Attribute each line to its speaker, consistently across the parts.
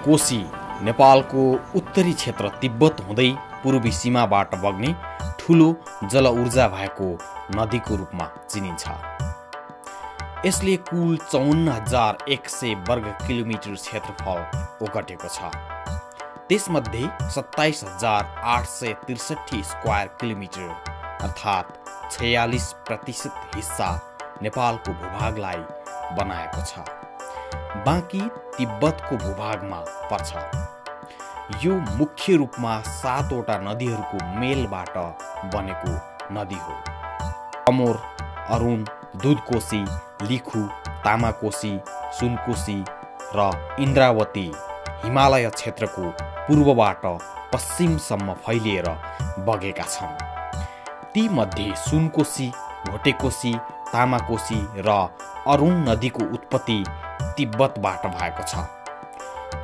Speaker 1: कोशी नेपालको उत्तरी क्षेत्र तिब्बत हुँदै पूर्वी सीमाबाट बग्ने ठुलो जलऊर्जा भएको नदीको रूपमा चिनिन्छ। यसले कुल ५४,१०० वर्ग किलोमिटर क्षेत्रफल ओगटेको छ। त्यसमध्ये २७,८६३ स्क्वायर किलोमिटर अर्थात् ४६% हिस्सा नेपालको भूभागलाई बनाएको छ। बाँकी तिब्बतको भूभागमा पर्छ। यो मुख्य रूपमा 7वटा नदीहरूको मेलबाट बनेको नदी हो। तमोर, अरुण, दुधकोशी, लिखु, तामाकोशी, सुनकोशी र इन्द्रावती हिमालय क्षेत्रको पूर्वबाट पश्चिमसम्म फैलिएर बगेका छन्। ती मध्ये सुनकोशी, भोटेकोशी, तामाकोशी र अरुण नदीको उत्पत्ति तिब्बतबाट भएको छ।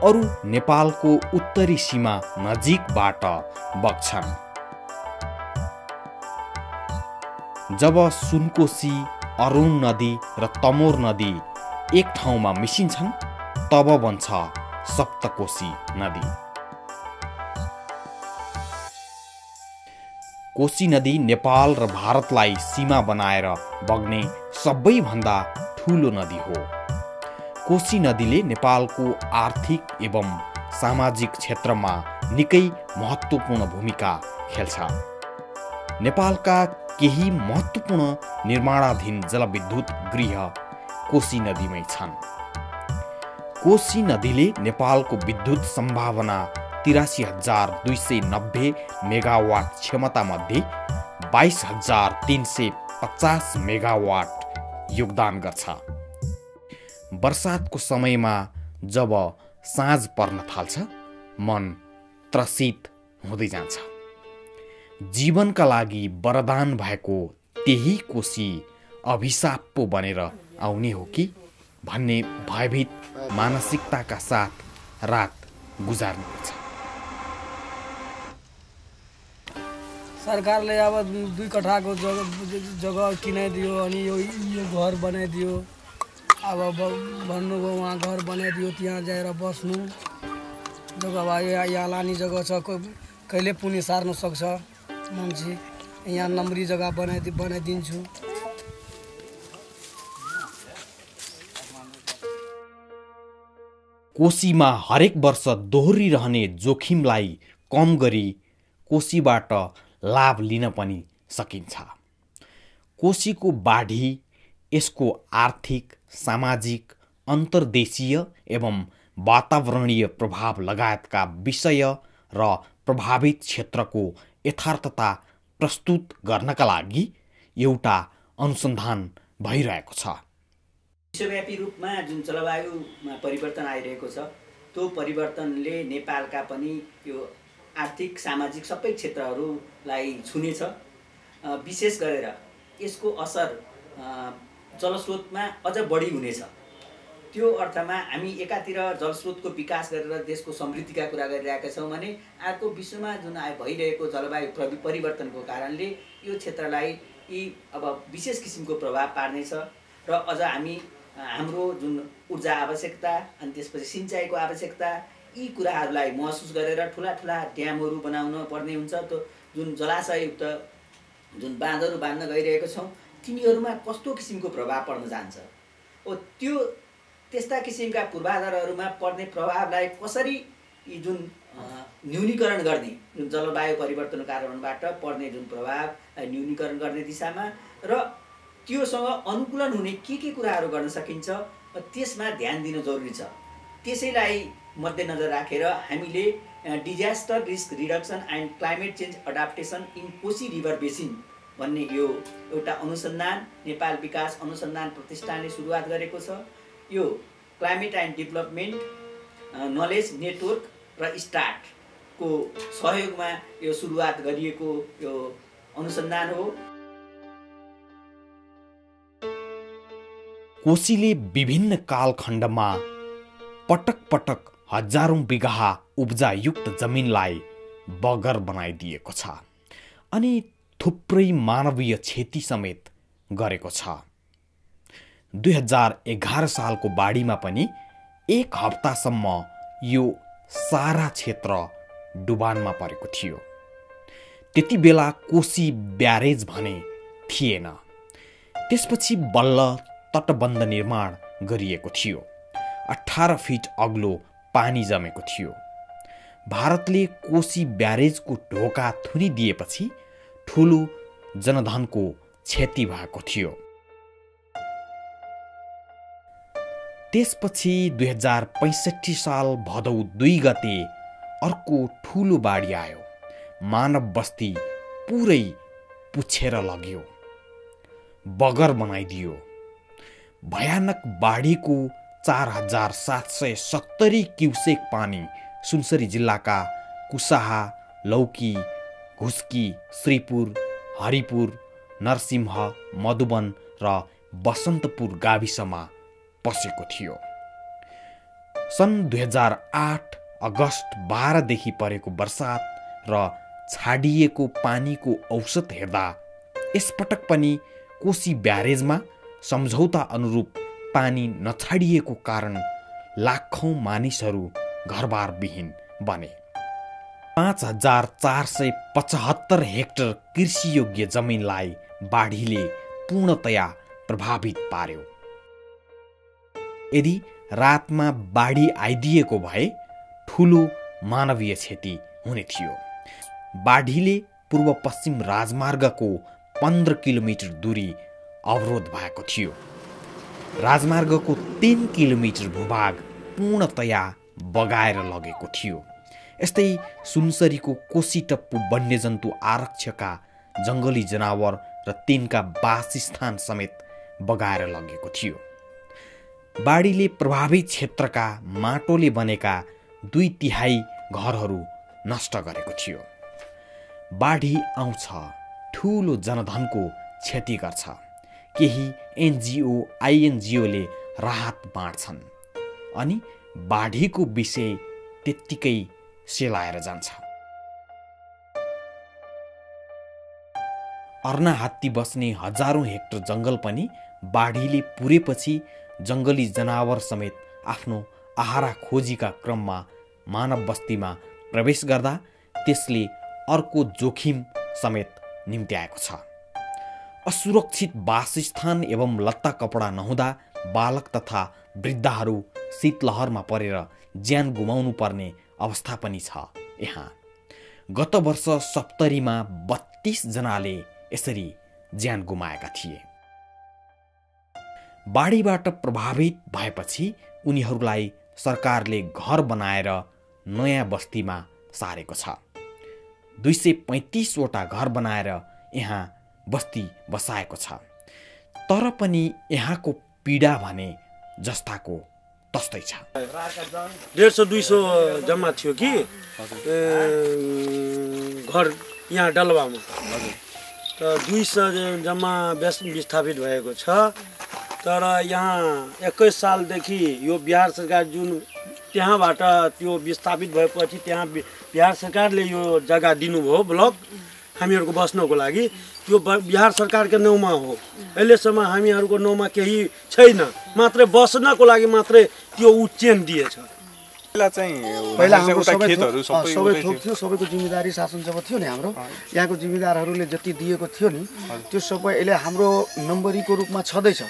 Speaker 1: अरू नेपालको उत्तरी सीमा नजिकबाट बग्छन्। जब सुनकोशी, अरुण नदी र तमोर नदी एक ठाउँमा मिसिन्छन् तब बन्छ सप्तकोशी नदी। कोशी नदी नेपाल र भारतलाई सीमा बनाएर बग्ने सबैभन्दा ठुलो नदी हो। कोशी नदीले नेपालको आर्थिक एवं सामाजिक क्षेत्रमा निकै महत्त्वपूर्ण भूमिका खेल्छ। नेपालका केही महत्त्वपूर्ण निर्माणाधीन जलविद्युत गृह कोशी नदीमै छन्। कोशी नदीले नेपालको विद्युत सम्भावना ८३,२९० मेगावाट क्षमतामध्ये २२,३50 मेगावाट योगदान गर्छ। वर्षातको समयमा जब साँझ पर्न थाल्छ मन त्रसित हुँदै जान्छ। जीवनका लागि वरदान भएको त्यही कोशी अभिशाप पो बनेर आउने हो कि भन्ने भयभीत मानसिकताका साथ रात गुजार्नुपर्छ।
Speaker 2: सरकारले अब 2 कट्ठाको जग्गा किनाइदियो अनि यो घर बनाइदियो। अब भन्नुभयो उहाँ घर बनाइदियो, त्यहाँ जाएर बस्नु। जग्गा भयो यहाँ लाने जग्गा छ, कहिले पुनि सार्न सक्छ मान्छे। यहाँ नम्बरी जग्गा बनाइदिन्छु।
Speaker 1: कोशीमा हरेक वर्ष दोहोरिरहने जोखिमलाई कम गरी कोशीबाट लाभ लिन पनि सकिन्छ। कोशीको बाढी यसको आर्थिक, सामाजिक, अन्तर्देशीय एवं वातावरणीय प्रभाव लगायतका विषय र प्रभावित क्षेत्रको यथार्थता प्रस्तुत गर्नका लागि एउटा अनुसन्धान भइरहेको छ।
Speaker 3: विश्वव्यापी रूपमा जुन जलवायुमा परिवर्तन आइरहेको छ त्यो परिवर्तनले नेपालका पनि यो आर्थिक, सामाजिक सबै क्षेत्रहरूलाई छुनेछ। विशेष गरेर यसको असर जलस्रोतमा अझ बढी हुनेछ। त्यो अर्थमा हामी एकातिर जलस्रोतको विकास गरेर देशको समृद्धिका कुरा गरिरहेका छौँ भने अर्को विश्वमा जुन भइरहेको जलवायु परिवर्तनको कारणले यो क्षेत्रलाई अब विशेष किसिमको प्रभाव पार्नेछ र अझ हामी हाम्रो जुन ऊर्जा आवश्यकता अनि त्यसपछि सिँचाइको आवश्यकता यी कुराहरूलाई महसुस गरेर ठुला ठुला ड्यामहरू बनाउन पर्ने हुन्छ। त्यो जुन जलाशययुक्त जुन बाँधहरू बाँध्न गइरहेको छौँ तिनीहरूमा कस्तो किसिमको प्रभाव पर्न जान्छ। त्यो त्यस्ता किसिमका पूर्वाधारहरूमा पर्ने प्रभावलाई कसरी यी जुन न्यूनीकरण गर्ने, जुन जलवायु परिवर्तनको कारणबाट पर्ने जुन प्रभावलाई न्यूनीकरण गर्ने दिशामा र त्योसँग अनुकूलन हुने के कुराहरू गर्न सकिन्छ त्यसमा ध्यान दिन जरुरी छ। त्यसैलाई मध्यनजर राखेर हामीले disaster risk reduction and climate change adaptation in Koshi river basin भन्ने यो एउटा अनुसन्धान नेपाल विकास अनुसन्धान प्रतिष्ठानले सुरुवात गरेको छ। यो climate and development knowledge network र स्टार्टको सहयोगमा यो सुरुवात गरिएको यो अनुसन्धान हो।
Speaker 1: कोशीले विभिन्न कालखण्डमा पटक पटक हजारौं बिघा उब्जायुक्त जमिनलाई बगर बनाइदिएको छ अनि थुप्रै मानवीय क्षति समेत गरेको छ। 2011 सालको बाढीमा पनि 1 हप्तासम्म यो सारा क्षेत्र डुबानमा परेको थियो। त्यति बेला कोशी ब्यारेज भने थिएन। त्यसपछि बल्ल तटबन्ध निर्माण गरिएको थियो। 18 फिट अग्लो पानी जमेको थियो। भारतले कोशी ब्यारेजको ढोका थुनिदिएपछि ठुलो जनधनको क्षति भएको थियो। त्यसपछि 2065 साल भदौ 2 गते अर्को ठुलो बाढी आयो। मानव बस्ती पुरै पुछेर लग्यो, बगर बनाइदियो। भयानक बाढीको 4770 क्युसेक पानी सुनसरी जिल्लाका कुसाहा, लौकी, घुस्की, श्रीपुर, हरिपुर, नरसिंह, मधुवन र बसन्तपुर गाविसमा पसेको थियो। सन् 2008 अगस्त 12 देखि परेको वर्षात र छाडिएको पानीको औसत हेर्दा यसपटक पनि कोशी ब्यारेजमा सम्झौता अनुरूप पानी नछाडिएको कारण लाखौं मानिसहरू घरबार विहीन बने। 5475 हेक्टर कृषियोग्य जमिनलाई बाढीले पूर्णतया प्रभावित पार्यो। यदि रातमा बाढी आइदिएको भए ठुलो मानवीय क्षति हुने थियो। बाढीले पूर्व पश्चिम राजमार्गको 15 किलोमिटर दूरी अवरोध भएको थियो। राजमार्गको 3 किलोमिटर भूभाग पूर्णतया बगाएर लगेको थियो। यस्तै सुनसरीको कोसीटप्पु वन्यजन्तु आरक्षका जङ्गली जनावर र तिनका वासस्थान समेत बगाएर लगेको थियो। बाढीले प्रभावित क्षेत्रका माटोले बनेका 2/3 घरहरू नष्ट गरेको थियो। बाढी आउँछ, ठुलो जनधनको क्षति गर्छ। केही एनजिओ, आइएनजिओले राहत बाँड्छन् अनि बाढीको विषय त्यत्तिकै सेलाएर जान्छ। अर्ना हात्ती बस्ने हजारौं हेक्टर जङ्गल पनि बाढीले पुरेपछि जङ्गली जनावर समेत आफ्नो आहारा खोजीका क्रममा मानव बस्तीमा प्रवेश गर्दा त्यसले अर्को जोखिम समेत निम्त्याएको छ। असुरक्षित वासस्थान एवं लत्ता कपडा नहुँदा बालक तथा वृद्धहरू शीतलहरमा परेर ज्यान गुमाउनु पर्ने अवस्था पनि छ यहाँ। गत वर्ष सप्तरीमा 32 जनाले यसरी ज्यान गुमाएका थिए। बाढीबाट प्रभावित भएपछि उनीहरूलाई सरकारले घर बनाएर नयाँ बस्तीमा सारेको छ। 235 वटा घर बनाएर यहाँ बस्ती बसाएको छ। तर पनि यहाँको पीडा भने जस्ताको तस्तै छ।
Speaker 4: 150-200 जम्मा थियो कि घर यहाँ डलवामा, त 200 जम्मा विस्थापित भएको छ। तर यहाँ 21 सालदेखि यो बिहार सरकार जुन त्यहाँबाट त्यो विस्थापित भएपछि त्यहाँ बिहार सरकारले यो जग्गा दिनुभयो ब्लक हामीहरूको बस्नको लागि, त्यो बिहार सरकारको नाउँमा हो। अहिलेसम्म हामीहरूको नाउँमा केही छैन, मात्रै बस्नको लागि मात्रै त्यो उच्चेन दिएछ।
Speaker 2: पहिला हाम्रो सबै थोक थियो, सबैको जिम्मेदारी शासन जब थियो नि हाम्रो यहाँको जिम्मेदारहरूले जति दिएको थियो नि त्यो सबै अहिले हाम्रो नम्बरीको रूपमा छँदैछ।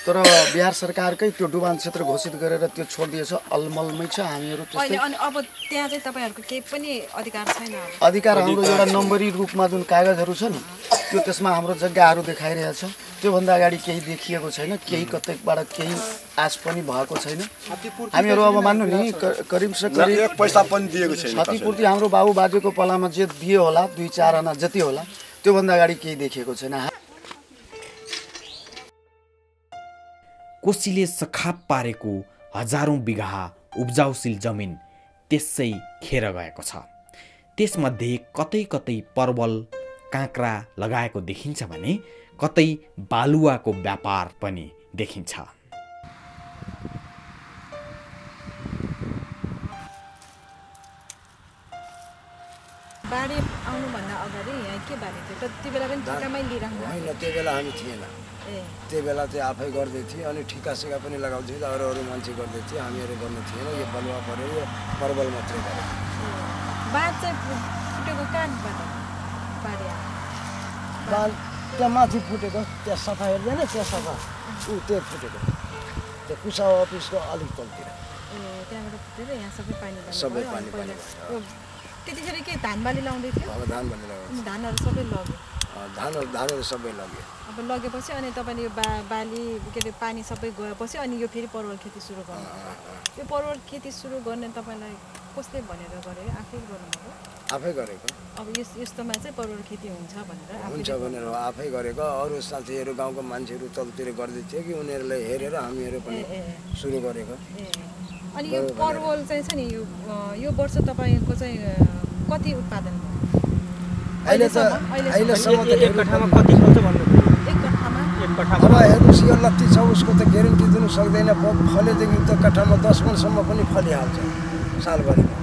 Speaker 2: तर बिहार सरकारकै त्यो डुबान क्षेत्र घोषित गरेर त्यो छोडिदिएछ, अलमलमै छ हामीहरू त्यस्तै।
Speaker 5: अनि अब त्यहाँ चाहिँ तपाईहरुको केही पनि अधिकार छैन?
Speaker 2: अधिकार हाम्रो एउटा नम्बरी रूपमा जुन कागजहरू छ नि त्यो त्यसमा हाम्रो जग्गाहरू देखाइरहेछ। त्योभन्दा अगाडि केही देखिएको छैन, केही कतैबाट केही आश पनि भएको छैन। हामीहरू अब मान्नु नि करिब से करिब
Speaker 6: एक पैसा पनि दिएको छैन।
Speaker 2: क्षतिपूर्ति हाम्रो बाबु बाजेको पालामा जे दियो होला 2-4 आना जति होला त्योभन्दा अगाडि केही देखेको छैन।
Speaker 1: कोशीले सखाप पारेको हजारौं बिघा उब्जाउशील जमिन त्यसै खेर गएको छ। त्यसमध्ये कतै कतै परवल, काँक्रा लगाएको देखिन्छ भने कतै बालुवाको व्यापार पनि देखिन्छ।
Speaker 5: बाढी आउनुभन्दा अगाडि यहाँ के बारेको थियो? त्यति बेला पनि ठिकामै लिइराख्नु?
Speaker 2: होइन, त्यो बेला हामी थिएन।
Speaker 6: त्यही बेला चाहिँ आफै गर्दै थिएँ अनि ठिकासिका पनि लगाउँथेँ अरू मान्छे गर्दै थिए हामीहरू गर्नु थिएन यो बलुवा परेर यो मर्बल मात्रै गरेको
Speaker 5: बाँध चाहिँ फुटेको कहाँबाट पार्या
Speaker 6: बाँध त्यहाँ माथि फुटेको त्यहाँ सफा हेर्दैन त्यहाँ सफा त्यो फुटेको त्यो कुसा अफिसको अलिक तलतिर
Speaker 5: त्यहाँबाट फुटेर यहाँ सबै पानी
Speaker 6: सबै पानी
Speaker 5: त्यतिखेर के धान बाली लाउँदै थियो
Speaker 6: अब धान बाली लगाउँछ
Speaker 5: धानहरू सबै लग्यो
Speaker 6: धानहरू सबै लग्यो
Speaker 5: अब लगेपछि अनि तपाईँले यो बाली के अरे पानी सबै गएपछि अनि यो फेरि परवल खेती सुरु गर्नु यो परवल खेती सुरु गर्ने तपाईँलाई कसले भनेर गरेर आफै गर्नुभयो
Speaker 6: आफै गरेको
Speaker 5: अब यस्तोमा चाहिँ परवल खेती
Speaker 6: हुन्छ भनेर आफै गरेको अरू साथीहरू गाउँको मान्छेहरू तलतिर गर्दै थियो कि उनीहरूलाई हेरेर हामीहरू पनि सुरु गरेको
Speaker 5: अनि यो परवल चाहिँ छ नि यो वर्ष तपाईँको चाहिँ कति उत्पादन भयो
Speaker 6: अहिलेसम्म त
Speaker 4: एक कट्ठामा कति खर्च भन्नु
Speaker 5: एक कट्ठामा
Speaker 6: अब हेर्नुहोस् यो लत्ती छ उसको त ग्यारेन्टी दिनु सक्दैन फलेदेखि त कट्ठामा 10 मनसम्म पनि फलिहाल्छ सालभरिमा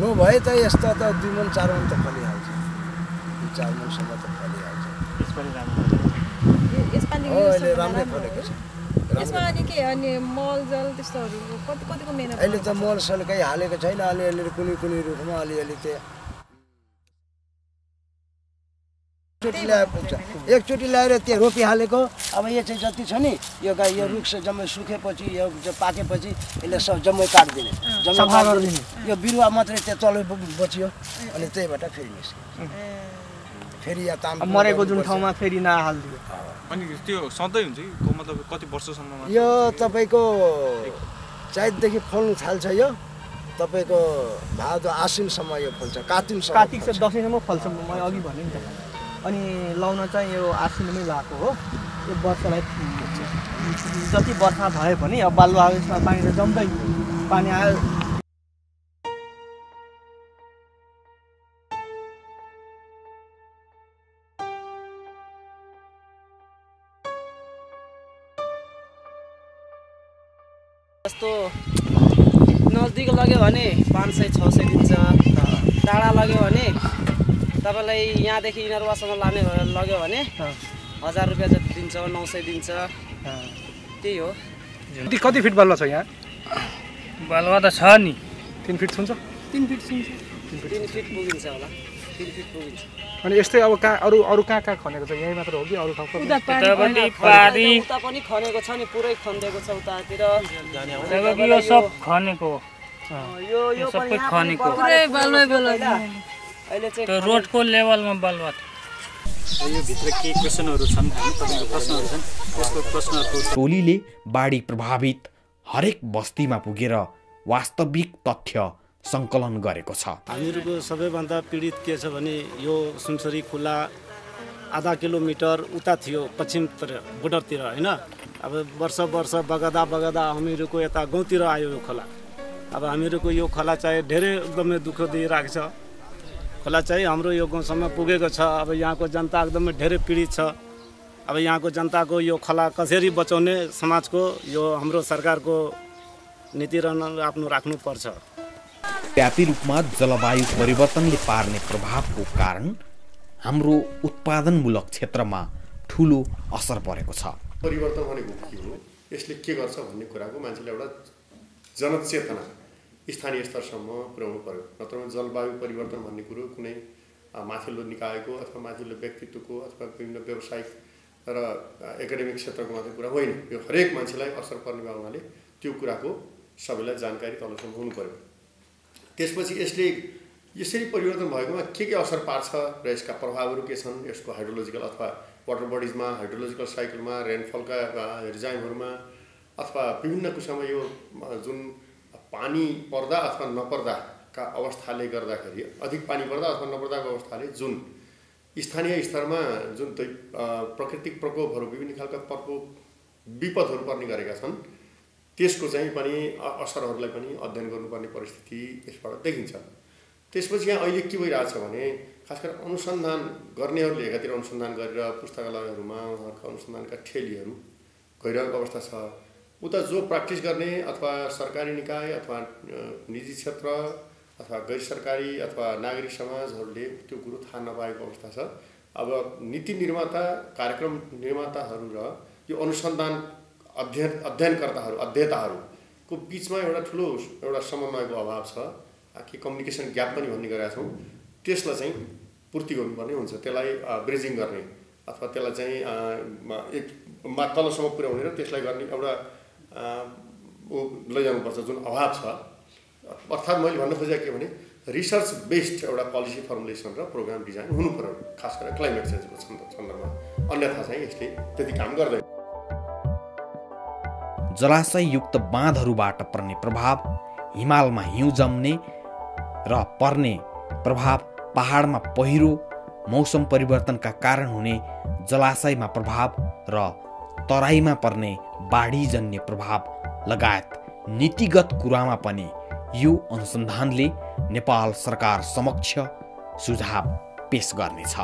Speaker 6: नभए त यस्ता त 2 मन 4 मन त फलिहाल्छ 4 मनसम्म त फलिहाल्छ
Speaker 5: यसपालि
Speaker 6: अहिले राम्रै फलेको छ
Speaker 5: यसमा अनि के अनि मल जल त्यस्तोहरू कतिको मेहनत
Speaker 6: अहिले त मल सल केही हालेको छैन अलिअलि कुनै रुखमा अलिअलि त्यहाँ एकचोटि ल्याएर त्यो रोपिहालेको अब यो चाहिँ जति छ नि यो रुख जम्मै सुकेपछि यो पाकेपछि यसले सब जम्मै काटिदिने सफा गरिदिने यो बिरुवा मात्रै त्यो तल बचियो अनि त्यहीबाट फेरि निस्क्यो फेरि या ताम
Speaker 2: मरेको जुन ठाउँमा फेरि नहाल्दियो
Speaker 7: अनि त्यो सधैँ हुन्छ कि मतलब कति वर्षसम्म
Speaker 6: यो तपाईँको चैतदेखि फल्नु थाल्छ यो तपाईँको भादो आश्विनसम्म यो फल्छ कार्तिक
Speaker 2: से दसैँसम्म फल्छ मैले अघि भने नि त अनि लाउन चाहिँ यो आश्विनमै लगाएको हो यो वर्षलाई जति वर्षा भए पनि अब बालुवा यसमा पानी त जम्दै पानी आयो
Speaker 8: जस्तो नजिक लग्यो भने 500-600 दिन्छ टाढा लग्यो भने तपाईलाई यहाँदेखि इनरवासम्म लाने लग्यो भने 1000 रुपैयाँ जति दिन्छ 900 दिन्छ त्यही हो
Speaker 2: कति फिट बालुवा छ यहाँ
Speaker 9: बालुवा त छ नि
Speaker 2: 3 फिट छुन्छ
Speaker 8: 3 फिट पुगिन्छ होला 3 फिट पुगिन्छ
Speaker 2: अनि यस्तै अब अरू कहाँ खनेको छ यही मात्र हो कि अरू ठाउँको
Speaker 8: उता पनि खनेको छ नि पुरै खन्देको छ उतातिर
Speaker 9: यो सब खनेको
Speaker 8: यो
Speaker 9: सबै खनेको
Speaker 8: पुरै बालुवा अहिले चाहिँ
Speaker 9: त्यो रोडको लेभलमा बालुवा
Speaker 7: यो भित्र के क्वेशनहरु छन् तपाईको प्रश्नहरु छन् त्यसको प्रश्नहरुको
Speaker 1: टोलीले बाढी प्रभावित हरेक बस्तीमा पुगेर वास्तविक तथ्य संकलन गरेको छ।
Speaker 4: हामीहरूको सबैभन्दा पीडित के छ भने यो सुनसरी खोला आधा किलोमिटर उता थियो पश्चिमतिर बोर्डरतिर हैन। अब वर्ष बगदा हामीहरूको यता गाउँतिर आयो यो खोला। अब हामीहरूको यो खोला चाहिँ धेरै एकदमै दुःख दिइरहेको छ। खोला चाहिँ हाम्रो यो गाउँसम्म पुगेको छ। अब यहाँको जनता एकदमै धेरै पीडित छ। अब यहाँको जनताको यो खोला कसरी बचाउने समाजको यो हाम्रो सरकारको नीति आफ्नो राख्नुपर्छ।
Speaker 1: व्यापी रूपमा जलवायु परिवर्तनले पार्ने प्रभावको कारण हाम्रो उत्पादनमूलक क्षेत्रमा ठूलो असर परेको छ।
Speaker 10: परिवर्तन भनेको के हो, यसले के गर्छ भन्ने कुराको मान्छेले एउटा जनचेतना स्थानीय स्तरसम्म पुर्याउनु पर्यो। नत्र जलवायु परिवर्तन भन्ने कुरो कुनै माथिल्लो निकायको अथवा माथिल्लो व्यक्तित्वको अथवा विभिन्न व्यावसायिक र एकाडेमिक क्षेत्रको मात्रै कुरा होइन। यो हरेक मान्छेलाई असर पर्ने भए हुनाले त्यो कुराको सबैलाई जानकारी तलसम्म हुनु पर्यो। त्यसपछि यसले यसरी परिवर्तन भएकोमा के असर पार्छ र यसका प्रभावहरू के छन्, यसको हाइड्रोलोजिकल अथवा वाटर बडिजमा, हाइड्रोलोजिकल साइकलमा, रेनफलका रिजाइमहरूमा अथवा विभिन्न कुरामा यो जुन पानी पर्दा अथवा नपर्दाका अवस्थाले गर्दाखेरि, अधिक पानी पर्दा अथवा नपर्दाको अवस्थाले जुन स्थानीय स्तरमा जुन प्राकृतिक प्रकोपहरू, विभिन्न खालका प्रकोप विपदहरू पर्ने गरेका छन्, त्यसको चाहिँ पनि असरहरूलाई पनि अध्ययन गर्नुपर्ने परिस्थिति यसबाट देखिन्छ। त्यसपछि यहाँ अहिले के भइरहेछ भने खास गरेर अनुसन्धान गर्नेहरूले एकातिर अनुसन्धान गरेर पुस्तकालयहरूमा उहाँहरूका अनुसन्धानका ठेलीहरू गइरहेको अवस्था छ। उता जो प्र्याक्टिस गर्ने अथवा सरकारी निकाय अथवा निजी क्षेत्र अथवा गैर सरकारी अथवा नागरिक समाजहरूले त्यो कुरो थाहा नपाएको अवस्था छ। अब नीति निर्माता, कार्यक्रम निर्माताहरू र यो अनुसन्धान अध्येताहरूको बिचमा एउटा ठुलो एउटा समन्वयको अभाव छ कि कम्युनिकेसन ग्याप पनि भन्ने गरेका छौँ। त्यसलाई चाहिँ पूर्ति गर्नुपर्ने हुन्छ, त्यसलाई ब्रिजिङ गर्ने अथवा त्यसलाई चाहिँ एक तलसम्म पुर्याउने र त्यसलाई गर्ने एउटा लैजानुपर्छ जुन अभाव छ। अर्थात् मैले भन्न खोजेको के भने रिसर्च बेस्ड एउटा पोलिसी फर्मुलेसन र प्रोग्राम डिजाइन हुनु पर्यो, खास गरेर क्लाइमेट चेन्जको सन्दर्भमा, अन्यथा चाहिँ यसले त्यति काम गर्दैन।
Speaker 1: जलाशययुक्त बाँधहरूबाट पर्ने प्रभाव, हिमालमा हिउँ जम्ने र पर्ने प्रभाव, पहाडमा पहिरो, मौसम परिवर्तनका कारण हुने जलाशयमा प्रभाव र तराईमा पर्ने बाढीजन्य प्रभाव लगायत नीतिगत कुरामा पनि यो अनुसन्धानले नेपाल सरकार समक्ष सुझाव पेश गर्नेछ।